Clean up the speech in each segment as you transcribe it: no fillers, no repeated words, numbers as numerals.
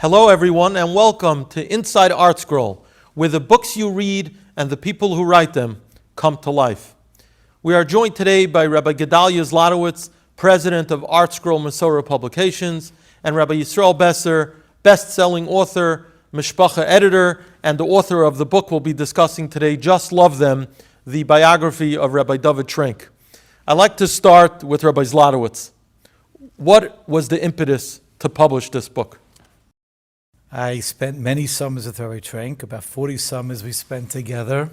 Hello everyone and welcome to Inside ArtScroll, where the books you read and the people who write them come to life. We are joined today by Rabbi Gedaliah Zlotowitz, president of ArtScroll Masorah Publications, and Rabbi Yisroel Besser, best-selling author, mishpacha editor, and the author of the book we'll be discussing today, Just Love Them, the biography of Rabbi David Trenk. I'd like to start with Rabbi Zlotowitz. What was the impetus to publish this book? I spent many summers with Rabbi Trenk, about 40 summers we spent together.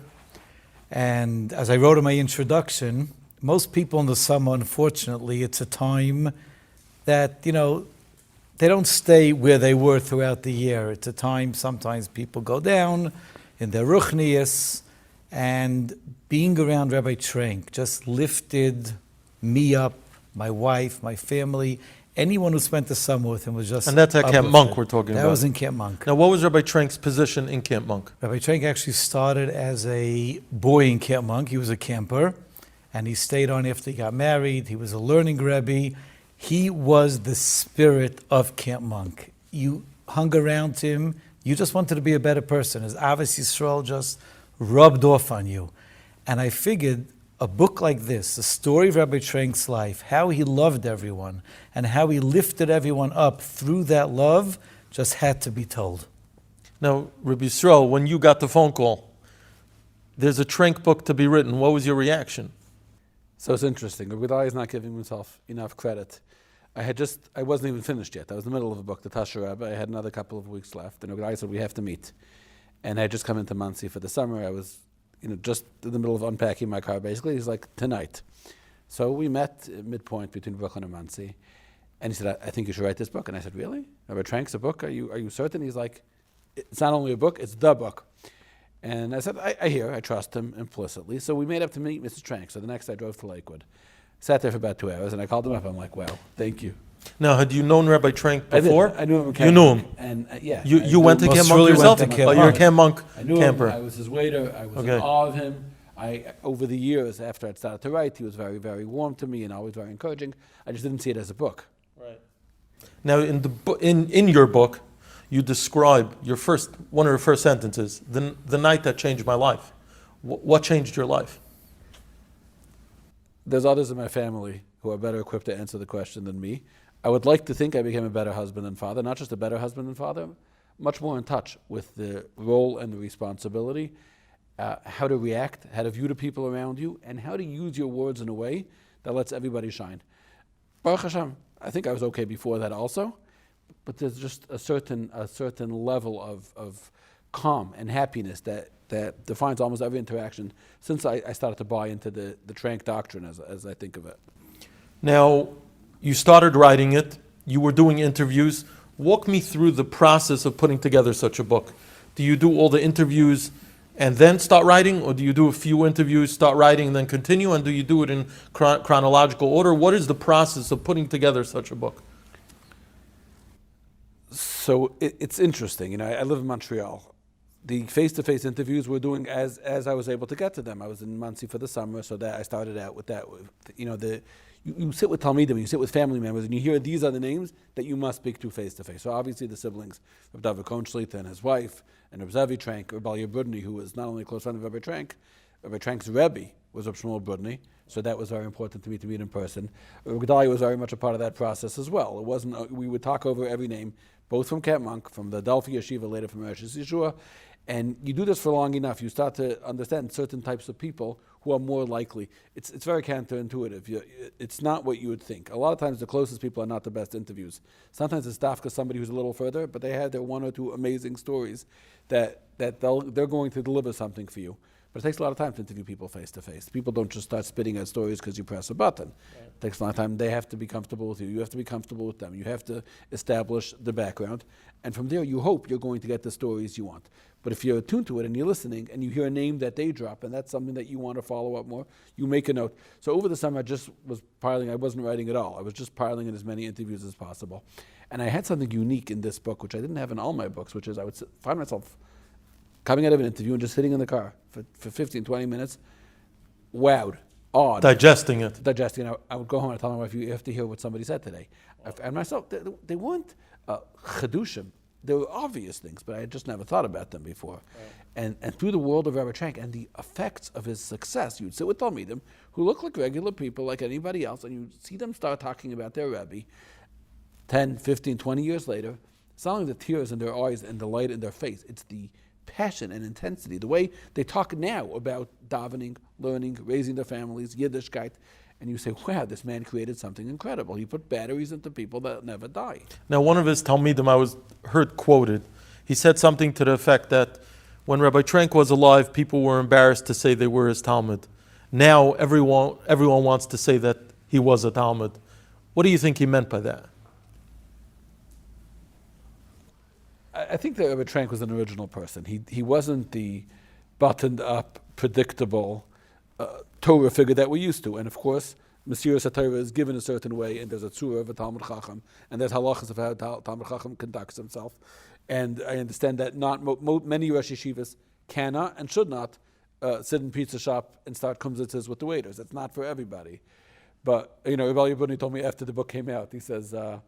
And as I wrote in my introduction, most people in the summer, unfortunately, it's a time that, they don't stay where they were throughout the year. It's a time sometimes people go down in their ruchnius, and being around Rabbi Trenk just lifted me up, my wife, my family. Anyone who spent the summer with him was just... And that's at Camp Monk we're talking about. That was in Camp Monk. Now, what was Rabbi Trenk's position in Camp Monk? Rabbi Trenk actually started as a boy in Camp Monk. He was a camper, and he stayed on after he got married. He was a learning Rebbe. He was the spirit of Camp Monk. You hung around him. You just wanted to be a better person. His Avos Yisrael just rubbed off on you. And I figured a book like this, the story of Rabbi Trenk's life, how he loved everyone, and how he lifted everyone up through that love, just had to be told. Now, Rabbi Yisroel, when you got the phone call, there's a Trenk book to be written. What was your reaction? So it's interesting. Rabbi Gedaliah is not giving himself enough credit. I wasn't even finished yet. I was in the middle of a book, the Tasha Rebbe. I had another couple of weeks left. And Rabbi Gedaliah said, we have to meet. And I had just come into Monsey for the summer. I was just in the middle of unpacking my car, basically. He's like, tonight. So we met at midpoint between Brooklyn and Monsey. And he said, I think you should write this book. And I said, really? Rabbi Trenk's a book? Are you certain? He's like, it's not only a book, it's the book. And I said, I trust him implicitly. So we made up to meet Mrs. Trenk. So the next I drove to Lakewood. Sat there for about 2 hours, and I called him up. I'm like, well, thank you. Now, had you known Rabbi Trenk before? I knew him. You knew him? And yeah. You went to Camp Monk yourself? You're a Camp Monk camper. I was his waiter. I was in awe of him. Over the years, after I'd started to write, he was very, very warm to me and always very encouraging. I just didn't see it as a book. Right. Now, in your book, you describe one of your first sentences, the night that changed my life. What changed your life? There's others in my family who are better equipped to answer the question than me. I would like to think I became a better husband and father, not just a better husband and father, much more in touch with the role and the responsibility, how to react, how to view the people around you, and how to use your words in a way that lets everybody shine. Baruch Hashem, I think I was okay before that also, but there's just a certain level of calm and happiness that defines almost every interaction since I started to buy into the Trenk doctrine as I think of it. Now, you started writing it, you were doing interviews. Walk me through the process of putting together such a book. Do you do all the interviews and then start writing, or do you do a few interviews, start writing, and then continue, and do you do it in chronological order? What is the process of putting together such a book? So it's interesting. I live in Montreal. The face-to-face interviews we're doing as I was able to get to them. I was in Monsey for the summer, so that I started out with that. You sit with Talmidim, you sit with family members, and you hear these are the names that you must speak to face-to-face. So obviously the siblings of David Kohn-Shlita and his wife, and Reb Zevi Trenk, Reb Elya Brudny, who was not only a close friend of Rabbi Trenk, Rabbi Trenk's Rebbe was Reb Shmuel Brudny, so that was very important to me to meet in person. Rabbi Gedaliah was very much a part of that process as well. It wasn't we would talk over every name, both from Camp Monk, from the Adelphi Yeshiva, later from Rosh Yeshua. And you do this for long enough, you start to understand certain types of people who are more likely. It's very counterintuitive. It's not what you would think. A lot of times the closest people are not the best interviews. Sometimes it's dafka somebody who's a little further, but they had their one or two amazing stories that they're going to deliver something for you. But it takes a lot of time to interview people face to face. People don't just start spitting out stories because you press a button. Right. It takes a lot of time. They have to be comfortable with you. You have to be comfortable with them. You have to establish the background. And from there, you hope you're going to get the stories you want. But if you're attuned to it and you're listening and you hear a name that they drop and that's something that you want to follow up more, you make a note. So over the summer, I just was piling. I wasn't writing at all. I was just piling in as many interviews as possible. And I had something unique in this book, which I didn't have in all my books, which is I would find myself coming out of an interview and just sitting in the car for 15, 20 minutes, wowed, awed. Digesting it. I would go home and tell my wife, you have to hear what somebody said today. And myself, they weren't chedushim. there were obvious things, but I had just never thought about them before. Right. And through the world of Rabbi Trank and the effects of his success, you'd sit with Talmidim who look like regular people, like anybody else, and you see them start talking about their Rebbe 10, 15, 20 years later. It's not only the tears in their eyes and the light in their face, it's the passion and intensity, the way they talk now about davening, learning, raising their families, Yiddishkeit, and you say, wow, this man created something incredible. He put batteries into people that never die. Now, one of his Talmidim I heard quoted, he said something to the effect that when Rabbi Trank was alive, people were embarrassed to say they were his Talmud. Now, everyone wants to say that he was a Talmud. What do you think he meant by that? I think that Rabbi Trank was an original person. He wasn't the buttoned-up, predictable Torah figure that we're used to. And of course, Mesiras HaTorah is given a certain way, and there's a tzura of a Talmud Chacham, and there's halachas of how Talmud Chacham conducts himself. And I understand that not many Rosh Yeshivas cannot and should not sit in pizza shop and start kumzitzes with the waiters. It's not for everybody. But, Rabbi Yibuni told me after the book came out, he says, there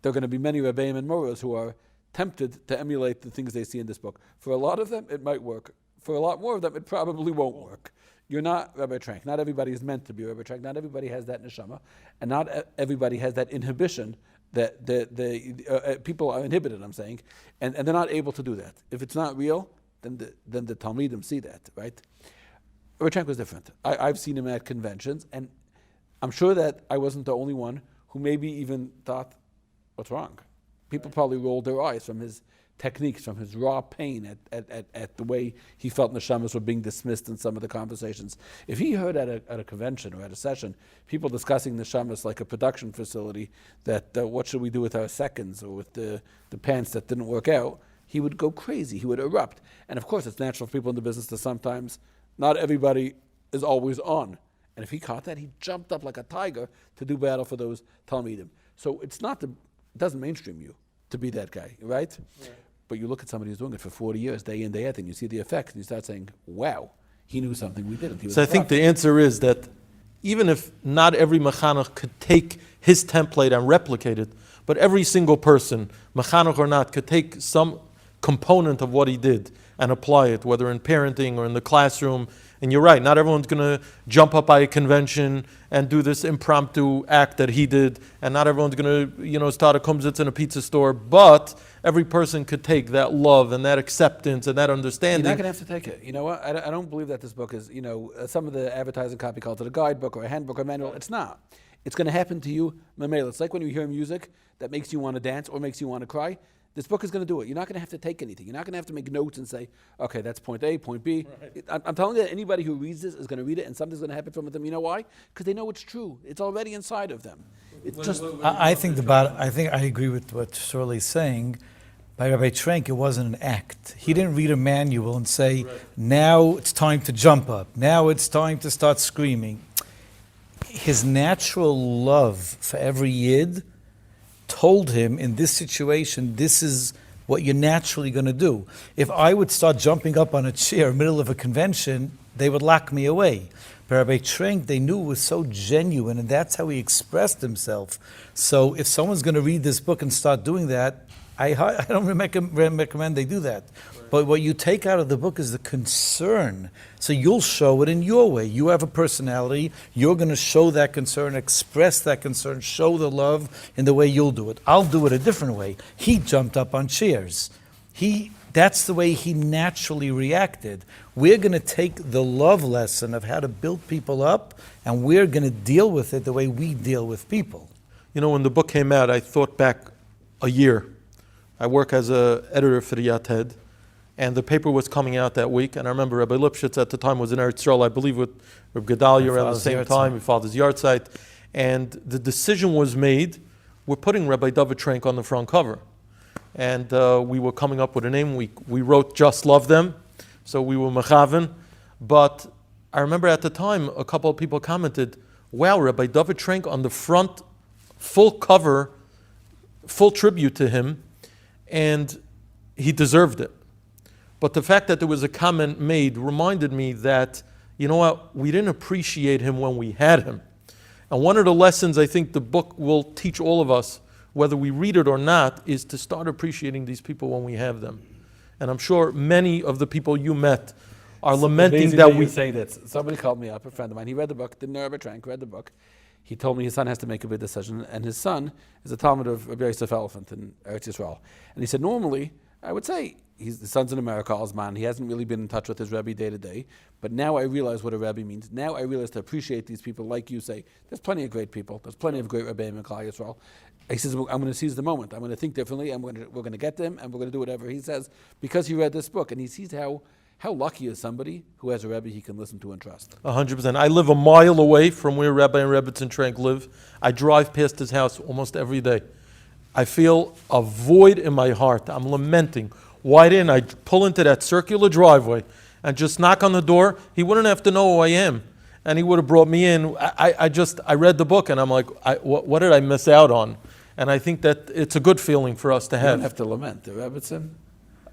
are going to be many Rebbeim and Moros who are tempted to emulate the things they see in this book. For a lot of them, it might work. For a lot more of them, it probably won't work. You're not Rabbi Trank. Not everybody is meant to be Rabbi Trank. Not everybody has that neshama, and not everybody has that inhibition that the people are inhibited. I'm saying, and they're not able to do that. If it's not real, then the Talmidim see that, right? Rabbi Trank was different. I've seen him at conventions, and I'm sure that I wasn't the only one who maybe even thought, "What's wrong?" People probably rolled their eyes from his techniques, from his raw pain at the way he felt neshamas were being dismissed in some of the conversations. If he heard at a convention or at a session people discussing neshamas like a production facility, that what should we do with our seconds or with the pants that didn't work out, he would go crazy. He would erupt. And of course, it's natural for people in the business to sometimes, not everybody is always on. And if he caught that, he jumped up like a tiger to do battle for those Talmidim. So it doesn't mainstream you to be that guy, right? But you look at somebody who's doing it for 40 years, day in, day out, and you see the effect, and you start saying, wow, he knew something we didn't. So I think the answer is that even if not every mechanech could take his template and replicate it, but every single person, mechanech or not, could take some component of what he did and apply it, whether in parenting or in the classroom. And you're right, not everyone's going to jump up by a convention and do this impromptu act that he did, and not everyone's going to, start a kumzitz in a pizza store, but every person could take that love and that acceptance and that understanding. You're not going to have to take it. You know what? I don't believe that this book is, some of the advertising copy calls it a guidebook or a handbook or a manual. It's not. It's going to happen to you, mamela. It's like when you hear music that makes you want to dance or makes you want to cry. This book is going to do it. You're not going to have to take anything. You're not going to have to make notes and say, okay, that's point A, point B. Right. I'm telling you that anybody who reads this is going to read it, and something's going to happen from them. You know why? Because they know it's true. It's already inside of them. I think I agree with what Shirley's saying. By Rabbi Trank, it wasn't an act. He didn't read a manual and say, now it's time to jump up. Now it's time to start screaming. His natural love for every yid told him, in this situation, this is what you're naturally going to do. If I would start jumping up on a chair in the middle of a convention, they would lock me away. But Rabbi Trank, they knew it was so genuine, and that's how he expressed himself. So if someone's going to read this book and start doing that, I don't recommend they do that. But what you take out of the book is the concern. So you'll show it in your way. You have a personality. You're going to show that concern, express that concern, show the love in the way you'll do it. I'll do it a different way. He jumped up on chairs. That's the way he naturally reacted. We're going to take the love lesson of how to build people up, and we're going to deal with it the way we deal with people. When the book came out, I thought back a year. I work as an editor for the Yated, and the paper was coming out that week. And I remember Rabbi Lipschitz at the time was in ArtScroll, I believe, with Rabbi Gedaliah around the same time. We followed his yard site. And the decision was made, we're putting Rabbi David Trank on the front cover. And we were coming up with a name. We wrote Just Love Them, so we were mechaven. But I remember at the time, a couple of people commented, wow, Rabbi David Trank on the front, full cover, full tribute to him, and he deserved it. But the fact that there was a comment made reminded me that, we didn't appreciate him when we had him. And one of the lessons I think the book will teach all of us whether we read it or not, is to start appreciating these people when we have them. And I'm sure many of the people you met are lamenting that we say that. Somebody called me up, a friend of mine. He read the book, didn't know Rabbi Trank, read the book. He told me his son has to make a big decision, and his son is a Talmud of Rabbi Yosef Elephant in Eretz Yisrael. And he said, normally, I would say, his son's in America, Osman. He hasn't really been in touch with his Rebbe day to day. But now I realize what a Rebbe means. Now I realize to appreciate these people, like you say. There's plenty of great people. There's plenty of great Rebbe in Klal Yisrael. He says, I'm going to seize the moment. I'm going to think differently, and we're going to get them, and we're going to do whatever he says, because he read this book, and he sees how lucky is somebody who has a Rebbe he can listen to and trust. 100%. I live a mile away from where Rabbi and Rebbetzin Trank live. I drive past his house almost every day. I feel a void in my heart. I'm lamenting. Why didn't I pull into that circular driveway and just knock on the door? He wouldn't have to know who I am, and he would have brought me in. I read the book, and I'm like, what did I miss out on? And I think that it's a good feeling for us to have. You don't have to lament. The Rebbetzin?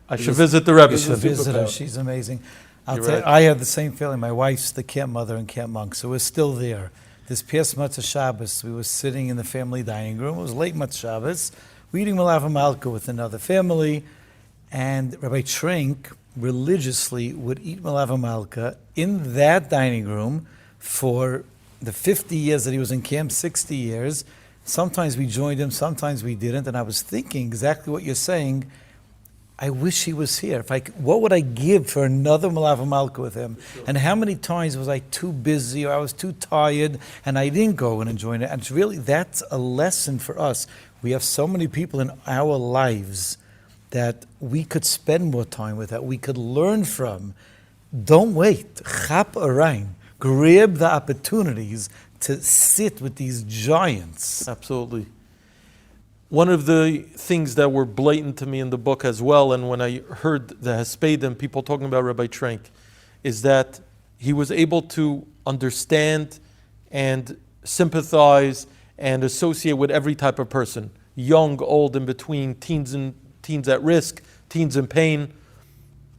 I should visit the Rebbetzin. Visit her. She's amazing. I'll tell you, I have the same feeling. My wife's the camp mother in Camp Monk, so we're still there. This past Matzah Shabbos, we were sitting in the family dining room. It was late Matzah Shabbos. We're eating Malav Malka with another family, and Rabbi Trank religiously would eat Malav Malka in that dining room for the 50 years that he was in camp, 60 years. Sometimes we joined him, sometimes we didn't, and I was thinking exactly what you're saying. I wish he was here. What would I give for another Malav Malka with him? Sure. And how many times was I too busy or I was too tired and I didn't go and enjoy it? And it's really, that's a lesson for us. We have so many people in our lives that we could spend more time with, that we could learn from. Don't wait. Chap arain. Grab the opportunities to sit with these giants. Absolutely. One of the things that were blatant to me in the book as well, and when I heard the Hespedim, people talking about Rabbi Trank, is that he was able to understand and sympathize and associate with every type of person, young, old, in between, teens at risk, teens in pain.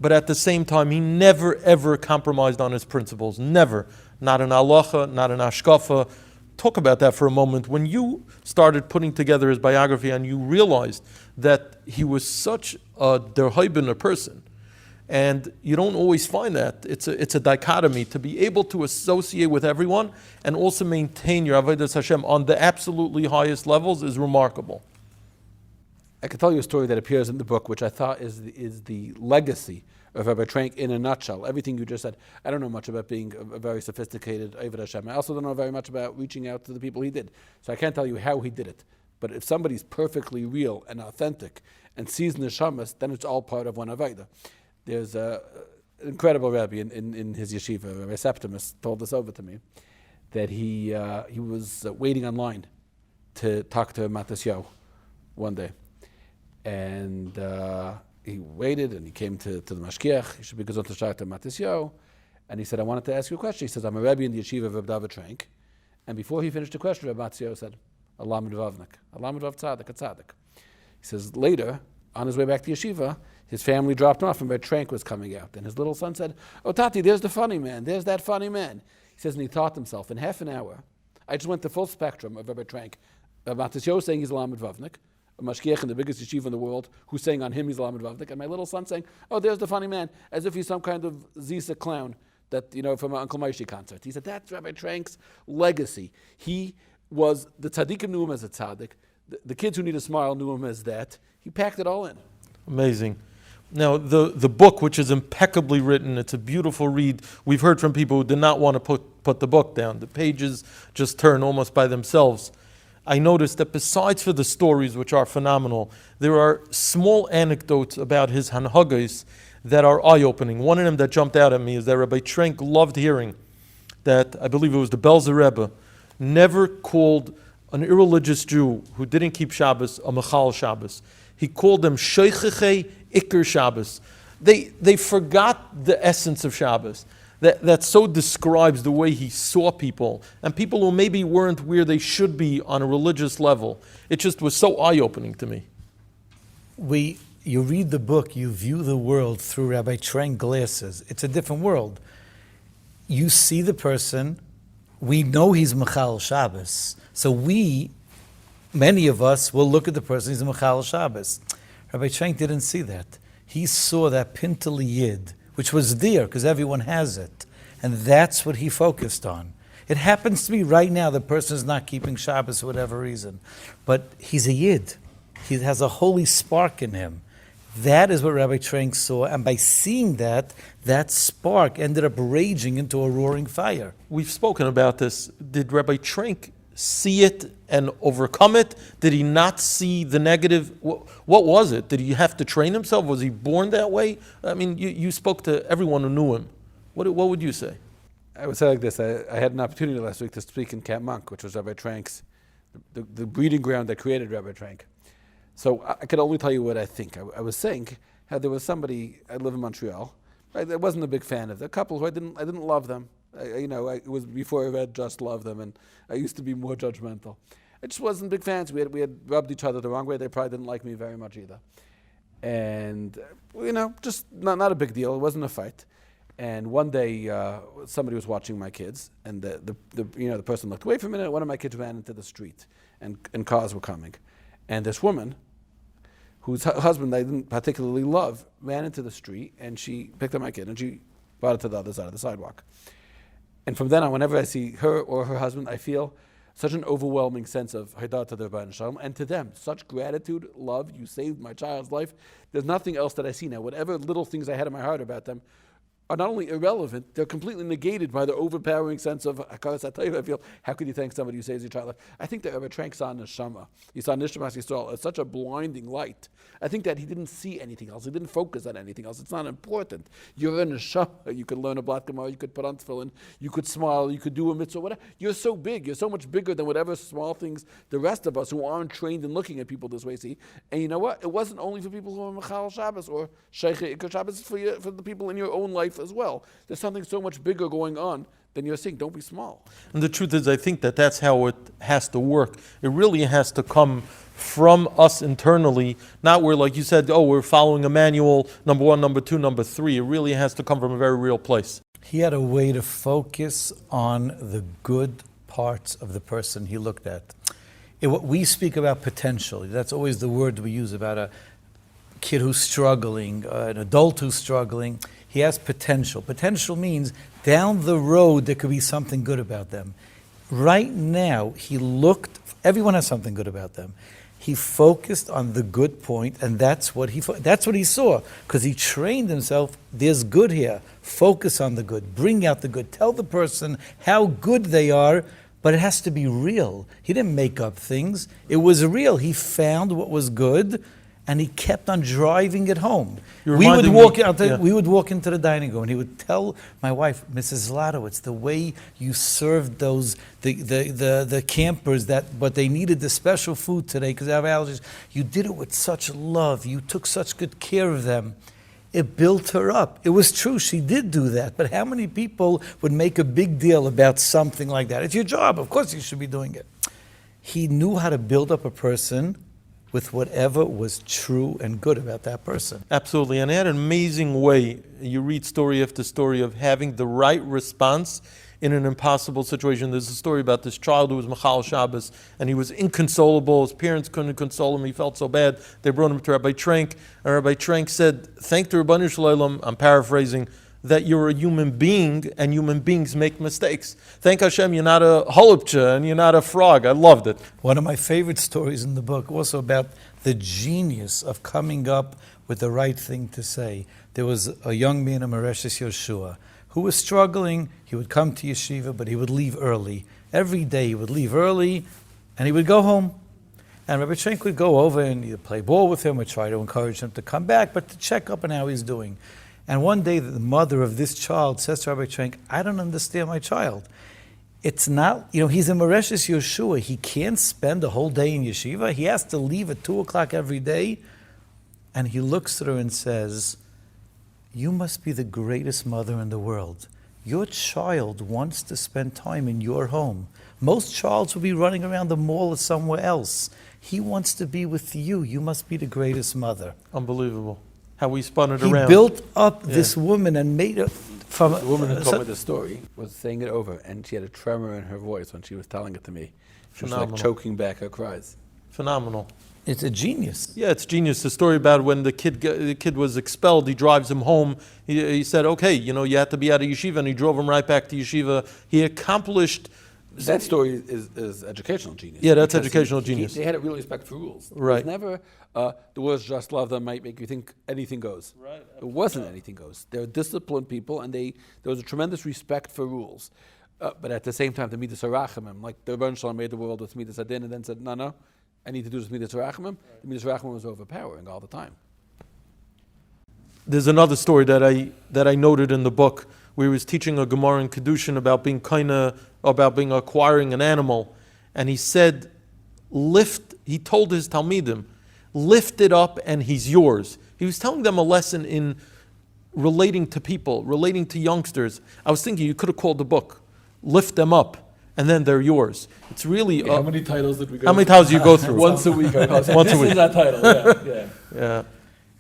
But at the same time, he never, ever compromised on his principles. Never. Not in halacha, not in hashkafa. Talk about that for a moment. When you started putting together his biography and you realized that he was such a derhaibin person, and you don't always find that. It's a dichotomy to be able to associate with everyone and also maintain your avodas Hashem on the absolutely highest levels is remarkable. I could tell you a story that appears in the book, which I thought is the legacy of Rabbi Trank in a nutshell. Everything you just said. I don't know much about being a very sophisticated Avodah Hashem. I also don't know very much about reaching out to the people he did. So I can't tell you how he did it. But if somebody's perfectly real and authentic and sees neshamas, then it's all part of one Avodah. There's an incredible Rabbi in his yeshiva, Rabbi Septimus, told this over to me, that he was waiting online to talk to Matisyahu one day. And he waited and he came to the Mashkiach. He should be gesund to Matisyahu. And he said, I wanted to ask you a question. He says, I'm a Rebbe in the yeshiva of Rabbi David Trank. And before he finished the question, Rabbi Matisyahu said, Allah midvavnik, Allah midvav tzaddik, a tzaddik. He says, later, on his way back to yeshiva, his family dropped off and Rabbi Trank was coming out. And his little son said, oh, Tati, there's the funny man. There's that funny man. He says, and he thought to himself, in half an hour, I just went the full spectrum of Rabbi Trank. Rabbi Matisyahu saying he's Allah midvavnik, a mashkiach in the biggest yeshiva in the world, who's saying on him he's Lamed Vavnik, and my little son saying, oh, there's the funny man, as if he's some kind of Zisa clown that, from an Uncle Maishi concert. He said, that's Rabbi Trank's legacy. He was, the tzaddikim knew him as a tzaddik, the kids who need a smile knew him as that. He packed it all in. Amazing. Now, the book, which is impeccably written, it's a beautiful read. We've heard from people who did not want to put the book down. The pages just turn almost by themselves. I noticed that besides for the stories, which are phenomenal, there are small anecdotes about his hanhagos that are eye-opening. One of them that jumped out at me is that Rabbi Trank loved hearing that, I believe it was the Belzer Rebbe, never called an irreligious Jew who didn't keep Shabbos a Mechal Shabbos. He called them Sheichechei Iker Shabbos. They forgot the essence of Shabbos. That so describes the way he saw people, and people who maybe weren't where they should be on a religious level. It just was so eye-opening to me. You read the book, you view the world through Rabbi Trank glasses. It's a different world. You see the person, we know he's Mechal Shabbos, so we many of us will look at the person, he's a Mechal Shabbos. Rabbi Trenk didn't see that. He saw that Pintele Yid, which was there because everyone has it. And that's what he focused on. It happens to be right now the person is not keeping Shabbos for whatever reason. But he's a Yid. He has a holy spark in him. That is what Rabbi Trenk saw. And by seeing that, that spark ended up raging into a roaring fire. We've spoken about this. Did Rabbi Trenk see it and overcome it? Did he not see the negative? What was it? Did he have to train himself? Was he born that way? I mean, you spoke to everyone who knew him. What would you say? I would say like this. I had an opportunity last week to speak in Camp Monk, which was Rabbi Trenk's, the breeding ground that created Rabbi Trenk. So I could only tell you what I think. I was saying how there was somebody, I live in Montreal, I wasn't a big fan of. A couple who I didn't love them. It was before I read Just Love Them, and I used to be more judgmental. I just wasn't big fans. We had rubbed each other the wrong way. They probably didn't like me very much either. And, just not a big deal. It wasn't a fight. And one day, somebody was watching my kids, and the person looked away for a minute. One of my kids ran into the street, and cars were coming. And this woman, whose husband I didn't particularly love, ran into the street, and she picked up my kid, and she brought it to the other side of the sidewalk. And from then on, whenever I see her or her husband, I feel such an overwhelming sense of Hadah to the Rebbeinu Shalom, and to them, such gratitude, love. You saved my child's life. There's nothing else that I see now. Whatever little things I had in my heart about them are not only irrelevant, they're completely negated by the overpowering sense of Hakaras HaTorah. I feel, how could you thank somebody who saves your child life? I think that Rabbi Trenk saw Neshama. He saw Nishmas Yisrael as such a blinding light. I think that he didn't see anything else. He didn't focus on anything else. It's not important. You're a Neshama. You could learn a Blat Gemara, you could put on tefillin, you could smile, you could do a mitzvah, whatever. You're so big. You're so much bigger than whatever small things the rest of us who aren't trained in looking at people this way see. And you know what? It wasn't only for people who are Mechal Shabbos or Sheikhei Ikar Shabbos, it's for the people in your own life as well. There's something so much bigger going on than you're seeing. Don't be small. And the truth is, I think that's how it has to work. It really has to come from us internally, not where, like you said, we're following a manual, number 1, number 2, number 3. It really has to come from a very real place. He had a way to focus on the good parts of the person he looked at. We speak about potential. That's always the word we use about a kid who's struggling, an adult who's struggling. He has potential. Potential means down the road there could be something good about them. Right now, everyone has something good about them. He focused on the good point, and that's what he saw, because he trained himself. There's good here. Focus on the good. Bring out the good. Tell the person how good they are, but it has to be real. He didn't make up things. It was real. He found what was good, and he kept on driving it home. We would walk into the dining room, and he would tell my wife, Mrs. Zlotowitz, the way you served the campers but they needed the special food today because they have allergies. You did it with such love. You took such good care of them. It built her up. It was true. She did do that. But how many people would make a big deal about something like that? It's your job. Of course you should be doing it. He knew how to build up a person with whatever was true and good about that person. Absolutely, and he had an amazing way. You read story after story of having the right response in an impossible situation. There's a story about this child who was Mechal Shabbos, and he was inconsolable. His parents couldn't console him. He felt so bad. They brought him to Rabbi Trenk, and Rabbi Trenk said, thank the Rebbeinu Shalom, I'm paraphrasing, that you're a human being, and human beings make mistakes. Thank Hashem, you're not a holupcha, and you're not a frog. I loved it. One of my favorite stories in the book, also about the genius of coming up with the right thing to say. There was a young man in Mauritius, Yeshua, who was struggling. He would come to yeshiva, but he would leave early. Every day he would leave early, and he would go home. And Rabbi Trenk would go over and either play ball with him or try to encourage him to come back, but to check up on how he's doing. And one day the mother of this child says to Rabbi Trenk, I don't understand my child. It's not, he's in Mauritius, Yeshua. He can't spend a whole day in yeshiva. He has to leave at 2 o'clock every day. And he looks at her and says, you must be the greatest mother in the world. Your child wants to spend time in your home. Most childs will be running around the mall or somewhere else. He wants to be with you. You must be the greatest mother. Unbelievable. How we spun it he around. He built up this woman and made her from the woman who told me the story was saying it over, and she had a tremor in her voice when she was telling it to me. She was like choking back her cries. Phenomenal. It's a genius. Yeah, it's genius. The story about when the kid was expelled, he drives him home. He said, okay, you had to be out of yeshiva, and he drove him right back to yeshiva. He accomplished... That story is educational genius. Yeah, that's educational genius. They had a real respect for rules. Right. It was never, the words just love them might make you think anything goes. Right. It wasn't anything goes. They're disciplined people, and there was a tremendous respect for rules. But at the same time, the Midas HaRachamim, like the Rebbe Shalom made the world with Midas Hadin and then said, no, I need to do this Midas HaRachamim. The Midas HaRachamim was overpowering all the time. There's another story that I noted in the book where he was teaching a Gemara in Kedushin about being acquiring an animal, and he said, he told his Talmidim, lift it up and he's yours. He was telling them a lesson in relating to people, relating to youngsters. I was thinking you could have called the book, Lift Them Up, and then they're yours. It's really... how many titles did we go How many titles do you go through? Once a week. Once a this week. is that title, Yeah.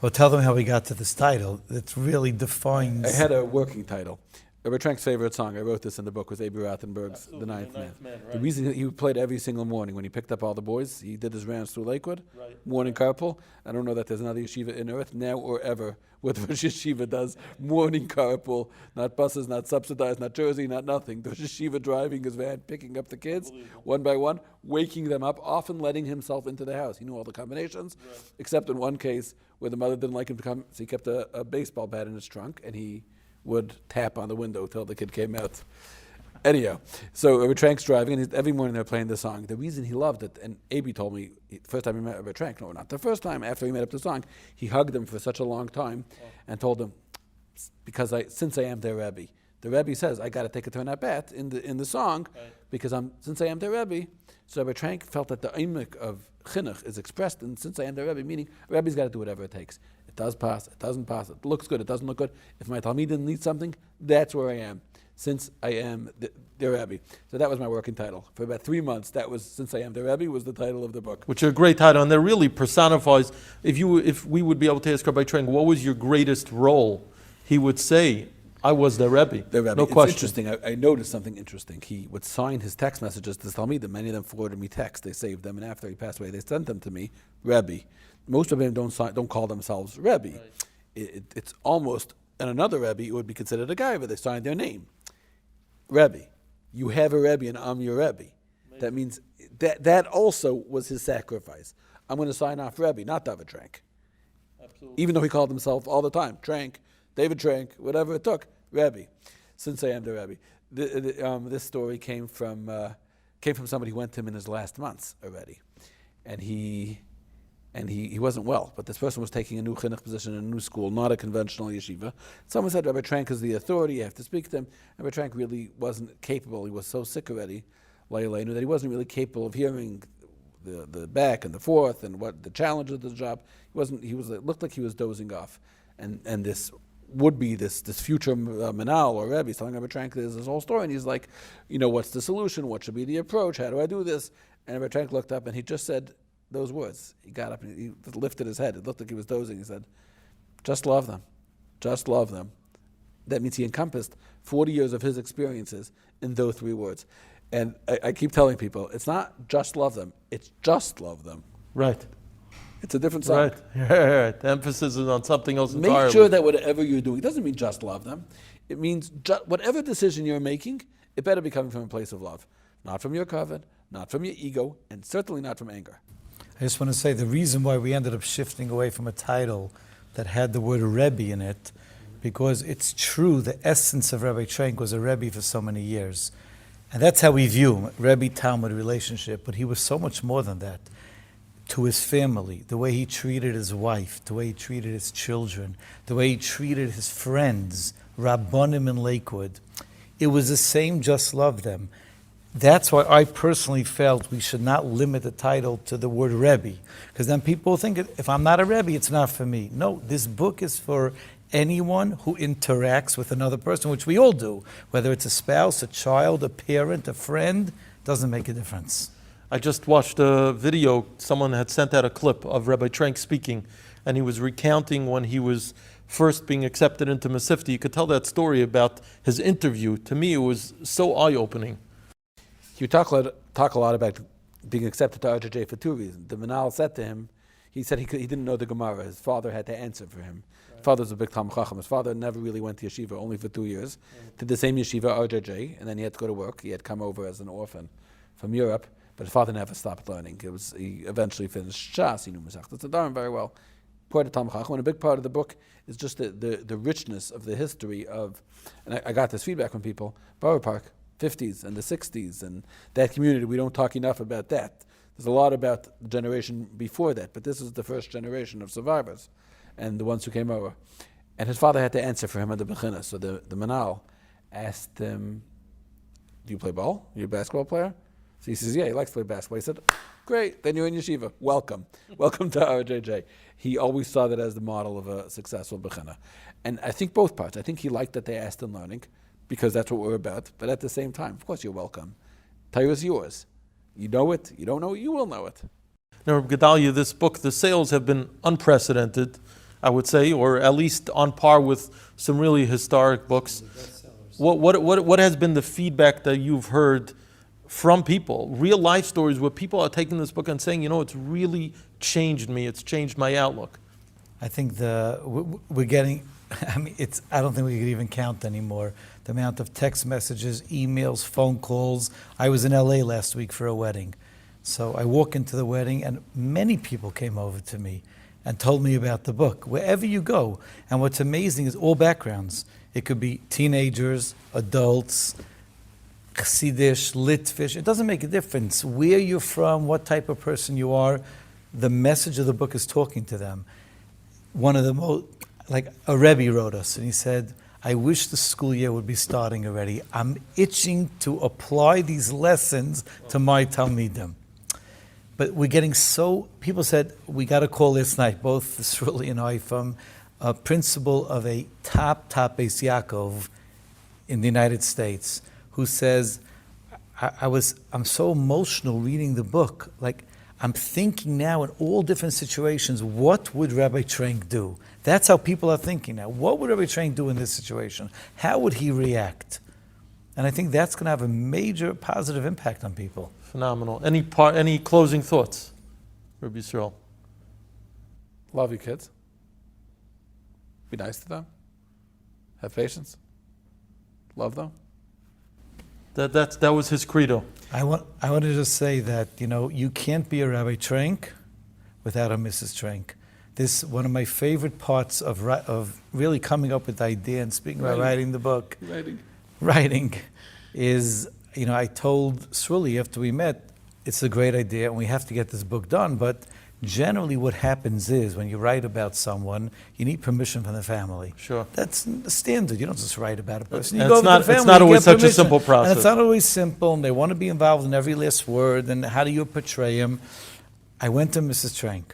Well, tell them how we got to this title. It really defines... I had a working title. Rabbi Trank's favorite song, I wrote this in the book, was Abi Rothenberg's The Ninth Man. Right. The reason he played every single morning when he picked up all the boys, he did his rounds through Lakewood, Right. morning carpool. I don't know that there's another yeshiva in Earth now or ever what Rosh Yeshiva does, morning carpool, not buses, not subsidized, not Jersey, not nothing. The Rosh Yeshiva driving his van, picking up the kids, one by one, waking them up, often letting himself into the house. He knew all the combinations, except in one case where the mother didn't like him to come, so he kept a baseball bat in his trunk, and he would tap on the window till the kid came out. Anyhow, so Rabbi Trank's driving, and every morning they're playing the song. The reason he loved it, and Abi told me, first time he met Rabbi Trank, no, not the first time, after he made up the song, he hugged him for such a long time and told him, because since I am their Rebbe, the Rebbe says, I got to take a turn at bat in the song, because since I am their Rebbe. So Rabbi Trank felt that the imik of chinuch is expressed in since I am their Rebbe, meaning a Rebbe's got to do whatever it takes. It does pass, it doesn't pass, it looks good, it doesn't look good. If my Talmidim need something, that's where I am, since I am their Rebbe. So that was my working title. For about 3 months, that was Since I Am their Rebbe was the title of the book. Which is a great title, and that really personifies, if we would be able to ask Rabbi Trank, what was your greatest role? He would say, I was the Rebbe. The Rebbe. No It's question. interesting. I noticed something interesting. He would sign his text messages to Talmidim. Many of them forwarded me texts. They saved them, and after he passed away, they sent them to me, Rebbe. Most of them don't call themselves Rebbe. Right. It's almost, in another Rebbe, it would be considered a guy, but they signed their name. Rebbe. You have a Rebbe, and I'm your Rebbe. Amazing. That means that also was his sacrifice. I'm going to sign off Rebbe, not David Trank. Absolutely. Even though he called himself all the time, Trank, David Trank, whatever it took, Rebbe. Since I am the Rebbe. This story came from somebody who went to him in his last months already. And he wasn't well, but this person was taking a new chinuch position in a new school, not a conventional yeshiva. Someone said, Rabbi Trank is the authority, you have to speak to him. Rabbi Trank really wasn't capable. He was so sick already, that he wasn't really capable of hearing the back and the forth and what the challenge of the job. It looked like he was dozing off. And this would be this future Manal or Rebbe. He's telling Rabbi Trank this whole story, and he's like, what's the solution? What should be the approach? How do I do this? And Rabbi Trank looked up and he just said those words. He got up and he lifted his head. It looked like he was dozing. He said, just love them. Just love them. That means he encompassed 40 years of his experiences in those 3 words. And I keep telling people, it's not just love them, it's just love them. Right. It's a different song. Right. The emphasis is on something else entirely. Make sure that whatever you're doing, it doesn't mean just love them. It means whatever decision you're making, it better be coming from a place of love. Not from your covet, not from your ego, and certainly not from anger. I just want to say the reason why we ended up shifting away from a title that had the word Rebbe in it, because it's true, the essence of Rabbi Trank was a Rebbe for so many years. And that's how we view him, Rebbe-Talmud relationship, but he was so much more than that. To his family, the way he treated his wife, the way he treated his children, the way he treated his friends, Rabbonim in Lakewood. It was the same, just love them. That's why I personally felt we should not limit the title to the word Rebbe, because then people think if I'm not a Rebbe, it's not for me. No, this book is for anyone who interacts with another person, which we all do, whether it's a spouse, a child, a parent, a friend, doesn't make a difference. I just watched a video, someone had sent out a clip of Rabbi Trank speaking, and he was recounting when he was first being accepted into Masifta. You could tell that story about his interview. To me, it was so eye-opening. You talk a lot about being accepted to RJJ for two reasons. The Manal said to him, he said he didn't know the Gemara. His father had to answer for him. His father was a big Talmid Chacham. His father never really went to yeshiva, only for 2 years. Did the same yeshiva, RJJ, and then he had to go to work. He had come over as an orphan from Europe, but his father never stopped learning. He eventually finished Shas. He knew Masechtas Nedarim very well. Part of Talmid Chacham, and a big part of the book is just the richness of the history of, and I got this feedback from people, Borough Park, 50s and the 60s, and that community. We don't talk enough about that. There's a lot about the generation before that, but this is the first generation of survivors and the ones who came over. And his father had to answer for him at the Bechina. So the Manal asked him, do you play ball? Are you a basketball player? So he says, yeah, he likes to play basketball. He said, great, then you're in yeshiva. Welcome. Welcome to RJJ. He always saw that as the model of a successful Bechina. And I think both parts. I think he liked that they asked him learning, because that's what we're about. But at the same time, of course, you're welcome. Torah is yours. You know it. You don't know it. You will know it. Now, Rabbi Gedaliah, this book, the sales have been unprecedented, I would say, or at least on par with some really historic books. What has been the feedback that you've heard from people, real life stories where people are taking this book and saying, it's really changed me. It's changed my outlook? I think we're getting, I don't think we could even count anymore. The amount of text messages, emails, phone calls. I was in LA last week for a wedding. So I walk into the wedding and many people came over to me and told me about the book, wherever you go. And what's amazing is all backgrounds. It could be teenagers, adults, Chassidish, Litvish. It doesn't make a difference where you're from, what type of person you are. The message of the book is talking to them. One of the most, like a Rebbe wrote us, and he said, I wish the school year would be starting already. I'm itching to apply these lessons to my Talmidim. But we're getting people said, we got a call last night, both Sruli and I, from a principal of a top Beis Yaakov in the United States, who says, I'm so emotional reading the book. Like, I'm thinking now in all different situations, what would Rabbi Trenk do? That's how people are thinking now. What would Rabbi Trenk do in this situation? How would he react? And I think that's going to have a major positive impact on people. Phenomenal. Any closing thoughts, Rabbi Yisroel? Love your kids. Be nice to them. Have patience. Love them. That was his credo. I wanted to just say that, you can't be a Rabbi Trenk without a Mrs. Trenk. This one of my favorite parts of really coming up with the idea and speaking about writing the book. Writing is, I told Sruli after we met, it's a great idea and we have to get this book done, but generally what happens is when you write about someone, you need permission from the family. Sure. That's the standard. You don't just write about a person. It's not always such a simple process. And it's not always simple, and they want to be involved in every last word, and how do you portray him? I went to Mrs. Trenk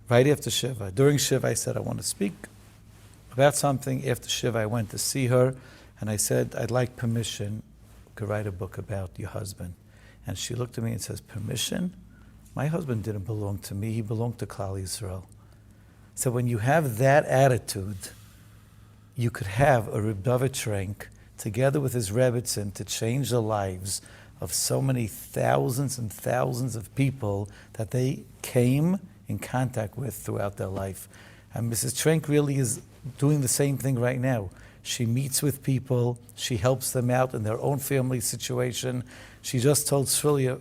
right after Shiva. During Shiva, I said, I want to speak about something. After Shiva, I went to see her, and I said, I'd like permission to write a book about your husband. And she looked at me and says, permission? My husband didn't belong to me. He belonged to Klal Yisrael. So when you have that attitude, you could have a Reb David Trenk together with his Rebbitzin to change the lives of so many thousands and thousands of people that they came in contact with throughout their life. And Mrs. Trenk really is doing the same thing right now. She meets with people. She helps them out in their own family situation. She just told Sruli an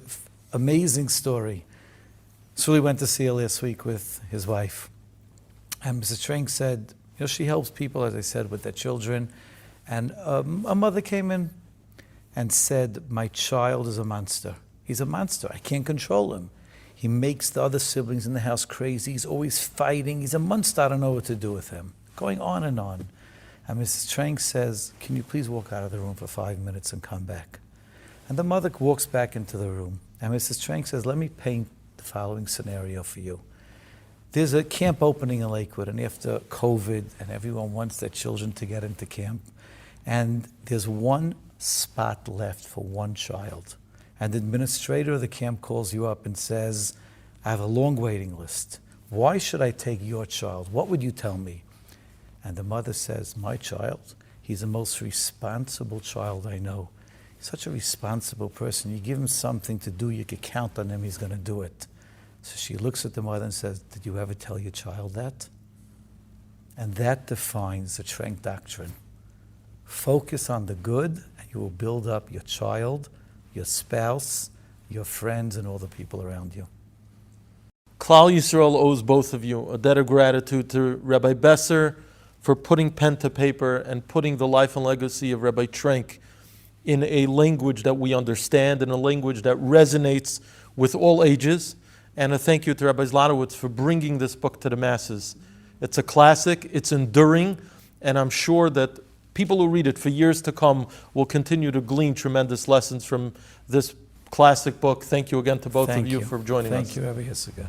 amazing story. Sruli went to see her last week with his wife. And Mrs. Trenk said, she helps people, as I said, with their children. And a mother came in and said, my child is a monster. He's a monster. I can't control him. He makes the other siblings in the house crazy. He's always fighting. He's a monster. I don't know what to do with him. Going on and on. And Mrs. Trenk says, can you please walk out of the room for 5 minutes and come back? And the mother walks back into the room. And Mrs. Trenk says, let me paint the following scenario for you. There's a camp opening in Lakewood, and after COVID, and everyone wants their children to get into camp, and there's one spot left for one child. And the administrator of the camp calls you up and says, I have a long waiting list. Why should I take your child? What would you tell me? And the mother says, my child, he's the most responsible child I know. such a responsible person. You give him something to do, you can count on him, he's going to do it. So she looks at the mother and says, did you ever tell your child that? And that defines the Trenk doctrine. Focus on the good, and you will build up your child, your spouse, your friends, and all the people around you. Klal Yisrael owes both of you a debt of gratitude to Rabbi Besser for putting pen to paper and putting the life and legacy of Rabbi Trenk in a language that we understand, in a language that resonates with all ages. And a thank you to Rabbi Zlotowitz for bringing this book to the masses. It's a classic, it's enduring, and I'm sure that people who read it for years to come will continue to glean tremendous lessons from this classic book. Thank you again to both of you for joining us. Thank you, Rabbi Hisiger.